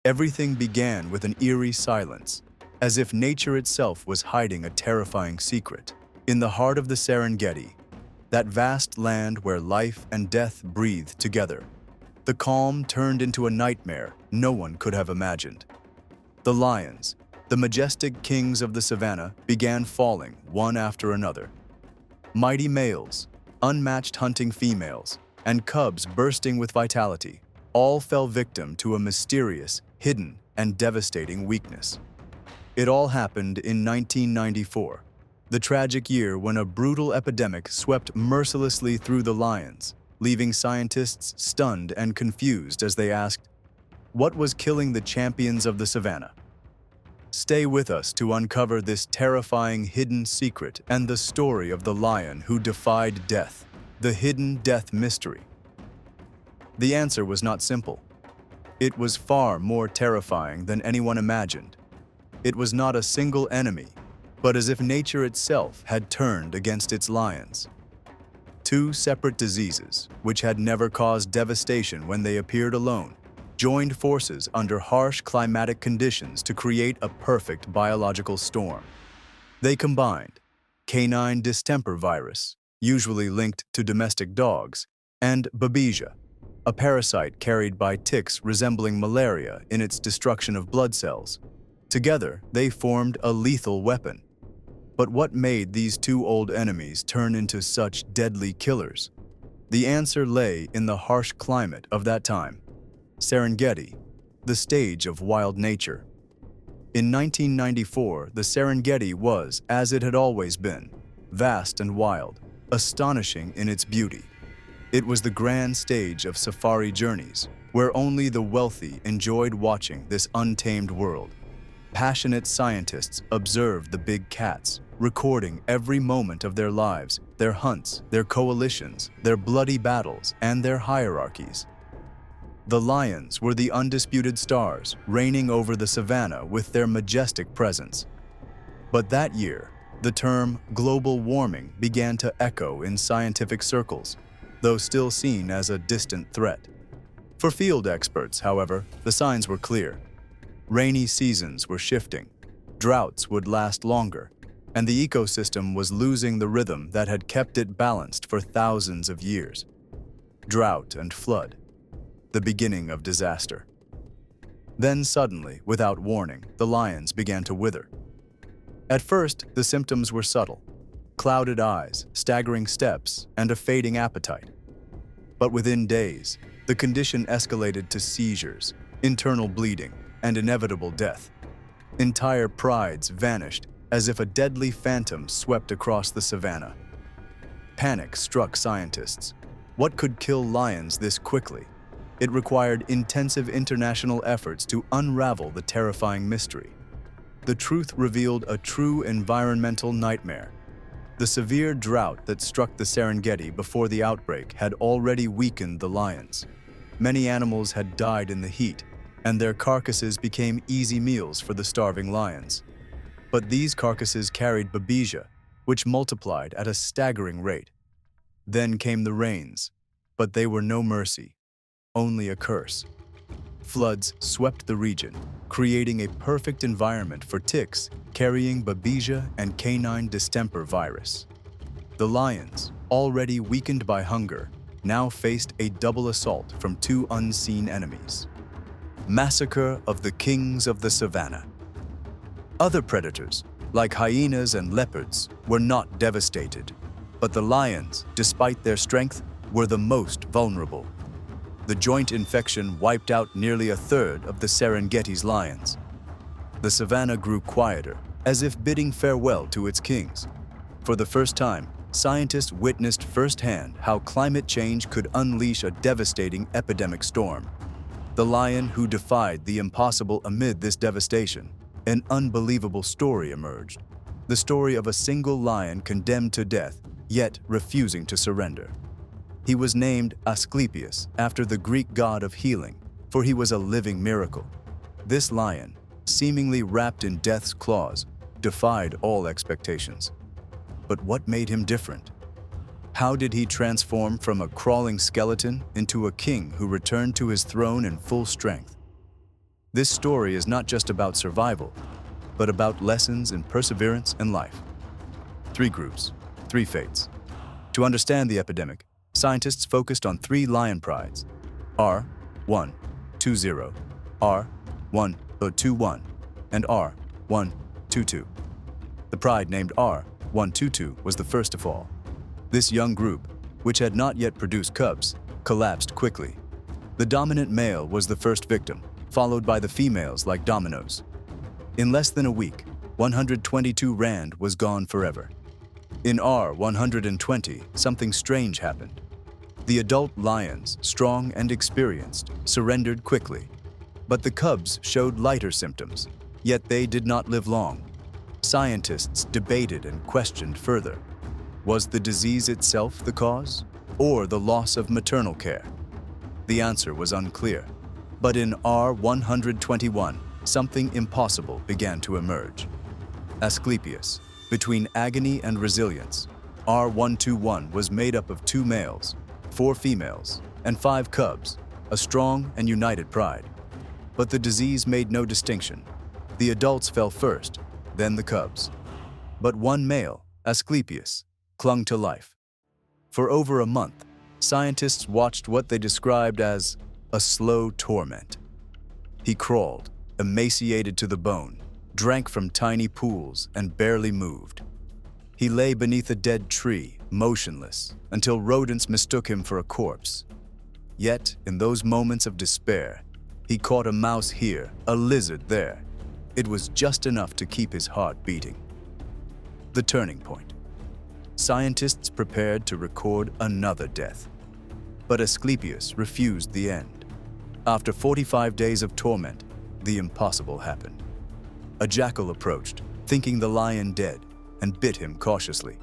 Everything began with an eerie silence, as if nature itself was hiding a terrifying secret. In the heart of the Serengeti, that vast land where life and death breathed together, the calm turned into a nightmare no one could have imagined. The lions, the majestic kings of the savannah, began falling one after another. Mighty males, unmatched hunting females, and cubs bursting with vitality, all fell victim to a mysterious, hidden, and devastating weakness. It all happened in 1994, the tragic year when a brutal epidemic swept mercilessly through the lions, leaving scientists stunned and confused as they asked, what was killing the champions of the savannah? Stay with us to uncover this terrifying hidden secret and the story of the lion who defied death, the hidden death mystery. The answer was not simple. It was far more terrifying than anyone imagined. It was not a single enemy, but as if nature itself had turned against its lions. Two separate diseases, which had never caused devastation when they appeared alone, joined forces under harsh climatic conditions to create a perfect biological storm. They combined canine distemper virus, usually linked to domestic dogs, and babesia, a parasite carried by ticks resembling malaria in its destruction of blood cells. Together, they formed a lethal weapon. But what made these two old enemies turn into such deadly killers? The answer lay in the harsh climate of that time. Serengeti, the stage of wild nature. In 1994, the Serengeti was, as it had always been, vast and wild, astonishing in its beauty. It was the grand stage of safari journeys, where only the wealthy enjoyed watching this untamed world. Passionate scientists observed the big cats, recording every moment of their lives, their hunts, their coalitions, their bloody battles, and their hierarchies. The lions were the undisputed stars, reigning over the savannah with their majestic presence. But that year, the term global warming began to echo in scientific circles, though still seen as a distant threat. For field experts, however, the signs were clear. Rainy seasons were shifting, droughts would last longer, and the ecosystem was losing the rhythm that had kept it balanced for thousands of years. Drought and flood, the beginning of disaster. Then suddenly, without warning, the lions began to wither. At first, the symptoms were subtle: clouded eyes, staggering steps, and a fading appetite. But within days, the condition escalated to seizures, internal bleeding, and inevitable death. Entire prides vanished as if a deadly phantom swept across the savannah. Panic struck scientists. What could kill lions this quickly? It required intensive international efforts to unravel the terrifying mystery. The truth revealed a true environmental nightmare. The severe drought that struck the Serengeti before the outbreak had already weakened the lions. Many animals had died in the heat, and their carcasses became easy meals for the starving lions. But these carcasses carried babesia, which multiplied at a staggering rate. Then came the rains, but they were no mercy, only a curse. Floods swept the region, creating a perfect environment for ticks carrying babesia and canine distemper virus. The lions, already weakened by hunger, now faced a double assault from two unseen enemies. Massacre of the kings of the savannah. Other predators, like hyenas and leopards, were not devastated, but the lions, despite their strength, were the most vulnerable. The joint infection wiped out nearly a third of the Serengeti's lions. The savannah grew quieter, as if bidding farewell to its kings. For the first time, scientists witnessed firsthand how climate change could unleash a devastating epidemic storm. The lion who defied the impossible amid this devastation. An unbelievable story emerged. The story of a single lion condemned to death, yet refusing to surrender. He was named Asclepius after the Greek god of healing, for he was a living miracle. This lion, seemingly wrapped in death's claws, defied all expectations. But what made him different? How did he transform from a crawling skeleton into a king who returned to his throne in full strength? This story is not just about survival, but about lessons in perseverance and life. 3 groups, 3 fates. To understand the epidemic, scientists focused on 3 lion prides: R120, R121, and R122. The pride named R122 was the first to fall. This young group, which had not yet produced cubs, collapsed quickly. The dominant male was the first victim, followed by the females like dominoes. In less than a week, 122 rand was gone forever. In R120, something strange happened. The adult lions, strong and experienced, surrendered quickly. But the cubs showed lighter symptoms, yet they did not live long. Scientists debated and questioned further. Was the disease itself the cause, or the loss of maternal care? The answer was unclear. But in R121, something impossible began to emerge. Asclepius, between agony and resilience, R121 was made up of 2 males, 4 females, and 5 cubs, a strong and united pride. But the disease made no distinction. The adults fell first, then the cubs. But one male, Asclepius, clung to life. For over a month, scientists watched what they described as a slow torment. He crawled, emaciated to the bone, drank from tiny pools, and barely moved. He lay beneath a dead tree, motionless, until rodents mistook him for a corpse. Yet, in those moments of despair, he caught a mouse here, a lizard there. It was just enough to keep his heart beating. The turning point. Scientists prepared to record another death. But Asclepius refused the end. After 45 days of torment, the impossible happened. A jackal approached, thinking the lion dead, and bit him cautiously.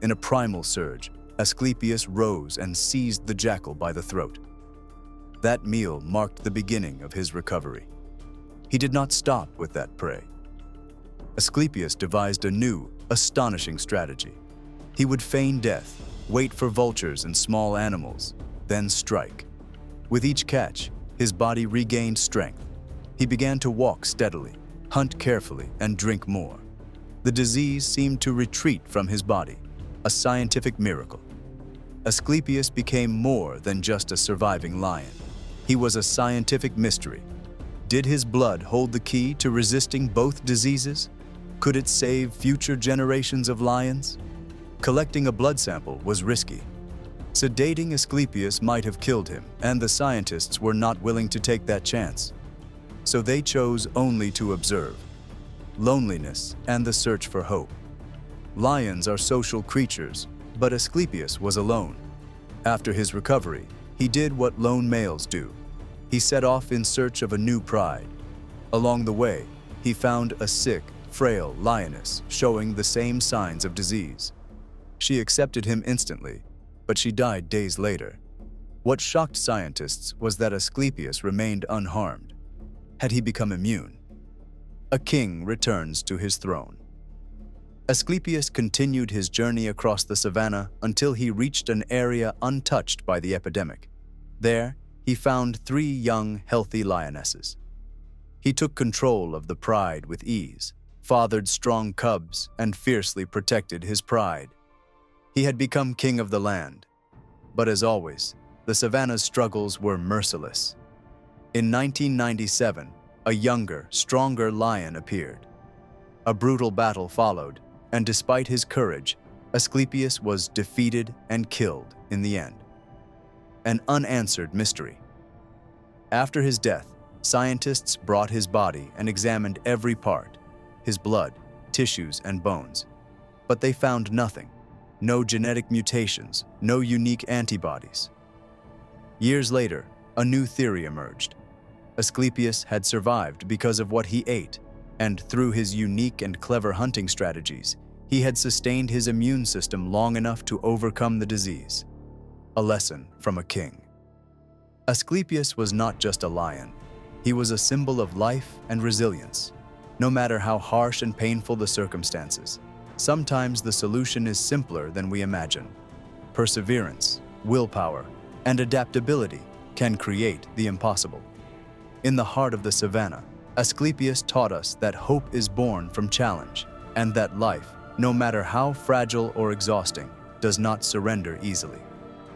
In a primal surge, Asclepius rose and seized the jackal by the throat. That meal marked the beginning of his recovery. He did not stop with that prey. Asclepius devised a new, astonishing strategy. He would feign death, wait for vultures and small animals, then strike. With each catch, his body regained strength. He began to walk steadily, hunt carefully, and drink more. The disease seemed to retreat from his body, a scientific miracle. Asclepius became more than just a surviving lion. He was a scientific mystery. Did his blood hold the key to resisting both diseases? Could it save future generations of lions? Collecting a blood sample was risky. Sedating Asclepius might have killed him, and the scientists were not willing to take that chance. So they chose only to observe. Loneliness and the search for hope. Lions are social creatures, but Asclepius was alone. After his recovery, he did what lone males do. He set off in search of a new pride. Along the way, he found a sick, frail lioness showing the same signs of disease. She accepted him instantly, but she died days later. What shocked scientists was that Asclepius remained unharmed. Had he become immune? A king returns to his throne. Asclepius continued his journey across the savannah until he reached an area untouched by the epidemic. There, he found 3 young, healthy lionesses. He took control of the pride with ease, fathered strong cubs, and fiercely protected his pride. He had become king of the land. But as always, the savannah's struggles were merciless. In 1997, a younger, stronger lion appeared. A brutal battle followed, and despite his courage, Asclepius was defeated and killed in the end. An unanswered mystery. After his death, scientists brought his body and examined every part, his blood, tissues, and bones. But they found nothing. No genetic mutations, no unique antibodies. Years later, a new theory emerged. Asclepius had survived because of what he ate, and through his unique and clever hunting strategies, he had sustained his immune system long enough to overcome the disease. A lesson from a king. Asclepius was not just a lion. He was a symbol of life and resilience. No matter how harsh and painful the circumstances, sometimes the solution is simpler than we imagine. Perseverance, willpower, and adaptability can create the impossible. In the heart of the savannah, Asclepius taught us that hope is born from challenge, and that life, no matter how fragile or exhausting, does not surrender easily.